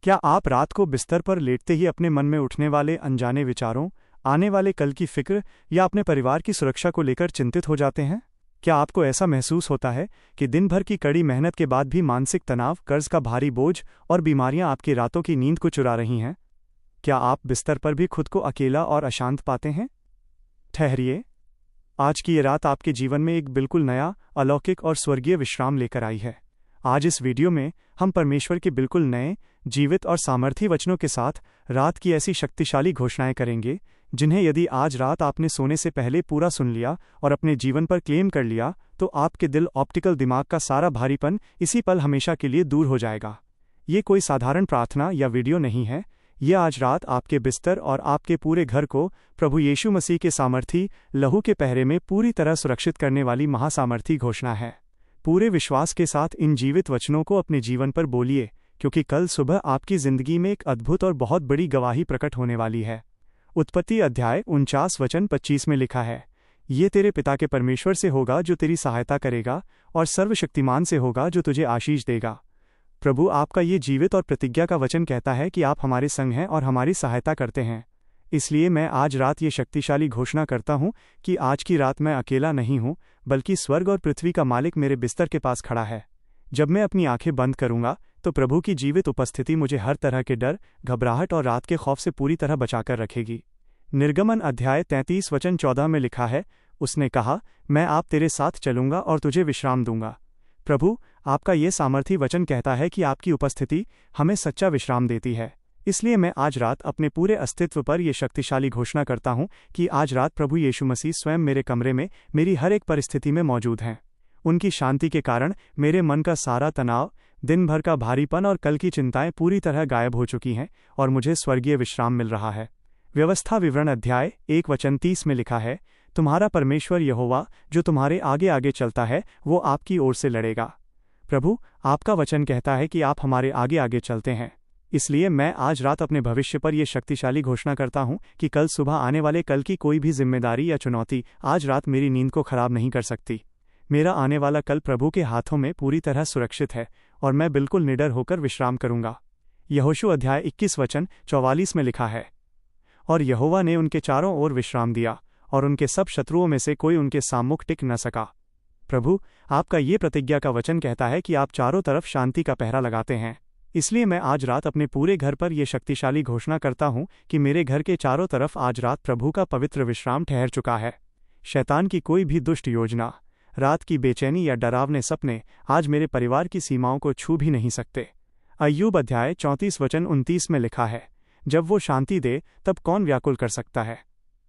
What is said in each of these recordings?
क्या आप रात को बिस्तर पर लेटते ही अपने मन में उठने वाले अनजाने विचारों, आने वाले कल की फिक्र या अपने परिवार की सुरक्षा को लेकर चिंतित हो जाते हैं? क्या आपको ऐसा महसूस होता है कि दिन भर की कड़ी मेहनत के बाद भी मानसिक तनाव, कर्ज का भारी बोझ और बीमारियां आपकी रातों की नींद को चुरा रही हैं? क्या आप बिस्तर पर भी खुद को अकेला और अशांत पाते हैं? ठहरिए, आज की ये रात आपके जीवन में एक बिल्कुल नया, अलौकिक और स्वर्गीय विश्राम लेकर आई है। आज इस वीडियो में हम परमेश्वर के बिल्कुल नए, जीवित और सामर्थी वचनों के साथ रात की ऐसी शक्तिशाली घोषणाएं करेंगे जिन्हें यदि आज रात आपने सोने से पहले पूरा सुन लिया और अपने जीवन पर क्लेम कर लिया तो आपके दिल ऑप्टिकल दिमाग का सारा भारीपन इसी पल हमेशा के लिए दूर हो जाएगा। ये कोई साधारण प्रार्थना या वीडियो नहीं है, ये आज रात आपके बिस्तर और आपके पूरे घर को प्रभु यीशु मसीह के सामर्थी लहू के पहरे में पूरी तरह सुरक्षित करने वाली महासामर्थी घोषणा है। पूरे विश्वास के साथ इन जीवित वचनों को अपने जीवन पर बोलिए, क्योंकि कल सुबह आपकी जिंदगी में एक अद्भुत और बहुत बड़ी गवाही प्रकट होने वाली है। उत्पत्ति अध्याय 49 वचन 25 में लिखा है, ये तेरे पिता के परमेश्वर से होगा जो तेरी सहायता करेगा और सर्वशक्तिमान से होगा जो तुझे आशीष देगा। प्रभु आपका ये जीवित और प्रतिज्ञा का वचन कहता है कि आप हमारे संग हैं और हमारी सहायता करते हैं। इसलिए मैं आज रात ये शक्तिशाली घोषणा करता हूँ कि आज की रात मैं अकेला नहीं हूँ, बल्कि स्वर्ग और पृथ्वी का मालिक मेरे बिस्तर के पास खड़ा है। जब मैं अपनी आंखें बंद करूंगा तो प्रभु की जीवित उपस्थिति मुझे हर तरह के डर, घबराहट और रात के खौफ से पूरी तरह बचाकर रखेगी। निर्गमन अध्याय 33 वचन 14 में लिखा है, उसने कहा, मैं आप तेरे साथ चलूंगा और तुझे विश्राम दूंगा। प्रभु आपका ये सामर्थी वचन कहता है कि आपकी उपस्थिति हमें सच्चा विश्राम देती है। इसलिए मैं आज रात अपने पूरे अस्तित्व पर यह शक्तिशाली घोषणा करता हूं कि आज रात प्रभु यीशु मसीह स्वयं मेरे कमरे में मेरी हर एक परिस्थिति में मौजूद हैं। उनकी शांति के कारण मेरे मन का सारा तनाव, दिन भर का भारीपन और कल की चिंताएं पूरी तरह गायब हो चुकी हैं और मुझे स्वर्गीय विश्राम मिल रहा है। व्यवस्था विवरण अध्याय 1 वचन 30 में लिखा है, तुम्हारा परमेश्वर यहोवा जो तुम्हारे आगे आगे चलता है वो आपकी ओर से लड़ेगा। प्रभु आपका वचन कहता है कि आप हमारे आगे आगे चलते हैं। इसलिए मैं आज रात अपने भविष्य पर यह शक्तिशाली घोषणा करता हूं कि कल सुबह आने वाले कल की कोई भी जिम्मेदारी या चुनौती आज रात मेरी नींद को खराब नहीं कर सकती। मेरा आने वाला कल प्रभु के हाथों में पूरी तरह सुरक्षित है और मैं बिल्कुल निडर होकर विश्राम करूंगा। यहोशू अध्याय 21 वचन 44 में लिखा है, और यहोवा ने उनके चारों ओर विश्राम दिया और उनके सब शत्रुओं में से कोई उनके सामुख टिक न सका। प्रभु आपका ये प्रतिज्ञा का वचन कहता है कि आप चारों तरफ शांति का पहरा लगाते हैं। इसलिए मैं आज रात अपने पूरे घर पर यह शक्तिशाली घोषणा करता हूं कि मेरे घर के चारों तरफ आज रात प्रभु का पवित्र विश्राम ठहर चुका है। शैतान की कोई भी दुष्ट योजना, रात की बेचैनी या डरावने सपने आज मेरे परिवार की सीमाओं को छू भी नहीं सकते। अय्यूब अध्याय 34 वचन 29 में लिखा है, जब वो शांति दे तब कौन व्याकुल कर सकता है।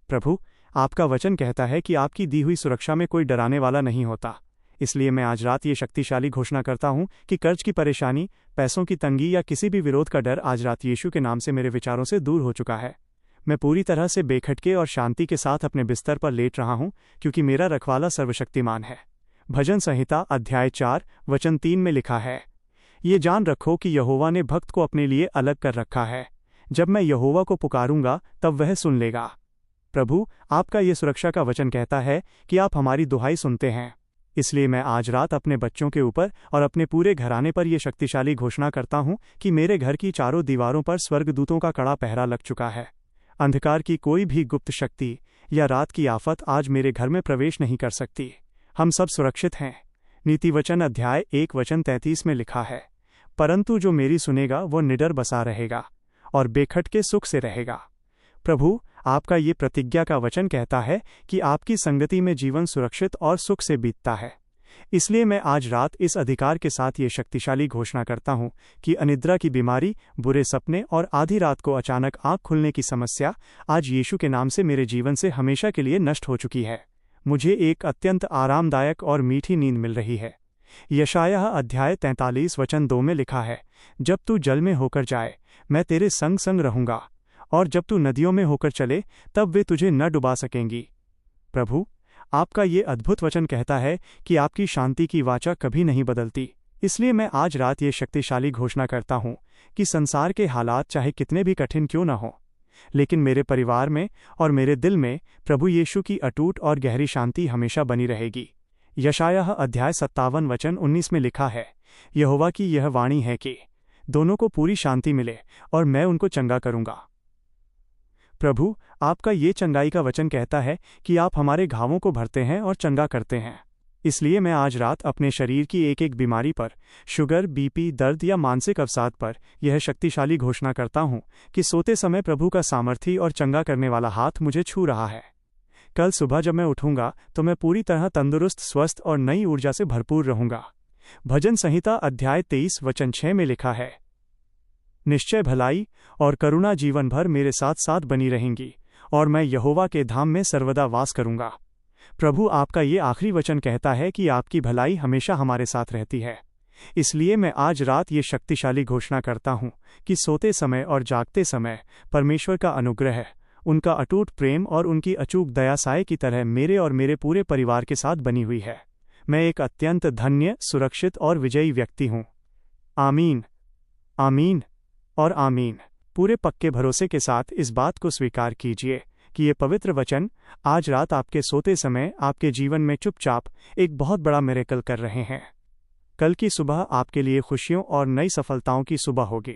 प्रभु आपका वचन कहता है कि आपकी दी हुई सुरक्षा में कोई डराने वाला नहीं होता। इसलिए मैं आज रात ये शक्तिशाली घोषणा करता हूं कि कर्ज की परेशानी, पैसों की तंगी या किसी भी विरोध का डर आज रात यीशु के नाम से मेरे विचारों से दूर हो चुका है। मैं पूरी तरह से बेखटके और शांति के साथ अपने बिस्तर पर लेट रहा हूं, क्योंकि मेरा रखवाला सर्वशक्तिमान है। भजन संहिता अध्याय 4 वचन 3 में लिखा है, ये जान रखो कि यहोवा ने भक्त को अपने लिए अलग कर रखा है। जब मैं यहोवा को पुकारूंगा तब वह सुन लेगा। प्रभु आपका ये सुरक्षा का वचन कहता है कि आप हमारी दुहाई सुनते हैं। इसलिए मैं आज रात अपने बच्चों के ऊपर और अपने पूरे घराने पर यह शक्तिशाली घोषणा करता हूं कि मेरे घर की चारों दीवारों पर स्वर्गदूतों का कड़ा पहरा लग चुका है। अंधकार की कोई भी गुप्त शक्ति या रात की आफत आज मेरे घर में प्रवेश नहीं कर सकती। हम सब सुरक्षित हैं। नीति वचन अध्याय 1 वचन 33 में लिखा है, परंतु जो मेरी सुनेगा वो निडर बसा रहेगा और बेखटके सुख से रहेगा। प्रभु आपका ये प्रतिज्ञा का वचन कहता है कि आपकी संगति में जीवन सुरक्षित और सुख से बीतता है। इसलिए मैं आज रात इस अधिकार के साथ ये शक्तिशाली घोषणा करता हूं कि अनिद्रा की बीमारी, बुरे सपने और आधी रात को अचानक आंख खुलने की समस्या आज यीशु के नाम से मेरे जीवन से हमेशा के लिए नष्ट हो चुकी है। मुझे एक अत्यंत आरामदायक और मीठी नींद मिल रही है। यशायाह अध्याय 43 वचन 2 में लिखा है, जब तू जल में होकर जाए मैं तेरे संग संग रहूंगा, और जब तू नदियों में होकर चले तब वे तुझे न डुबा सकेंगी। प्रभु आपका ये अद्भुत वचन कहता है कि आपकी शांति की वाचा कभी नहीं बदलती। इसलिए मैं आज रात ये शक्तिशाली घोषणा करता हूं कि संसार के हालात चाहे कितने भी कठिन क्यों न हों, लेकिन मेरे परिवार में और मेरे दिल में प्रभु यीशु की अटूट और गहरी शांति हमेशा बनी रहेगी। यशायाह अध्याय 57 वचन 19 में लिखा है, यहोवा की यह वाणी है कि दोनों को पूरी शांति मिले और मैं उनको चंगा करूंगा। प्रभु, आपका ये चंगाई का वचन कहता है कि आप हमारे घावों को भरते हैं और चंगा करते हैं। इसलिए मैं आज रात अपने शरीर की एक एक बीमारी पर, शुगर, बीपी, दर्द या मानसिक अवसाद पर यह शक्तिशाली घोषणा करता हूँ कि सोते समय प्रभु का सामर्थी और चंगा करने वाला हाथ मुझे छू रहा है। कल सुबह जब मैं उठूंगा तो मैं पूरी तरह तंदुरुस्त, स्वस्थ और नई ऊर्जा से भरपूर रहूंगा। भजन संहिता अध्याय 23 वचन 6 में लिखा है, निश्चय भलाई और करुणा जीवन भर मेरे साथ साथ बनी रहेंगी और मैं यहोवा के धाम में सर्वदा वास करूंगा। प्रभु, आपका ये आखिरी वचन कहता है कि आपकी भलाई हमेशा हमारे साथ रहती है। इसलिए मैं आज रात ये शक्तिशाली घोषणा करता हूँ कि सोते समय और जागते समय परमेश्वर का अनुग्रह, उनका अटूट प्रेम और उनकी अचूक दया साए की तरह मेरे और मेरे पूरे परिवार के साथ बनी हुई है। मैं एक अत्यंत धन्य, सुरक्षित और विजयी व्यक्ति हूँ। आमीन, आमीन और आमीन। पूरे पक्के भरोसे के साथ इस बात को स्वीकार कीजिए कि ये पवित्र वचन आज रात आपके सोते समय आपके जीवन में चुपचाप एक बहुत बड़ा मिरेकल कर रहे हैं। कल की सुबह आपके लिए खुशियों और नई सफलताओं की सुबह होगी।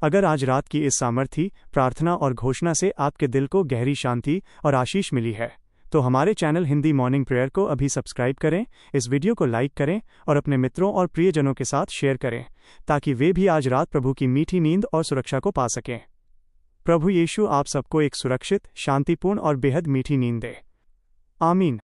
अगर आज रात की इस सामर्थी प्रार्थना और घोषणा से आपके दिल को गहरी शांति और आशीष मिली है, तो हमारे चैनल हिंदी मॉर्निंग प्रेयर को अभी सब्सक्राइब करें, इस वीडियो को लाइक करें और अपने मित्रों और प्रियजनों के साथ शेयर करें, ताकि वे भी आज रात प्रभु की मीठी नींद और सुरक्षा को पा सकें। प्रभु यीशु आप सबको एक सुरक्षित, शांतिपूर्ण और बेहद मीठी नींद दे। आमीन।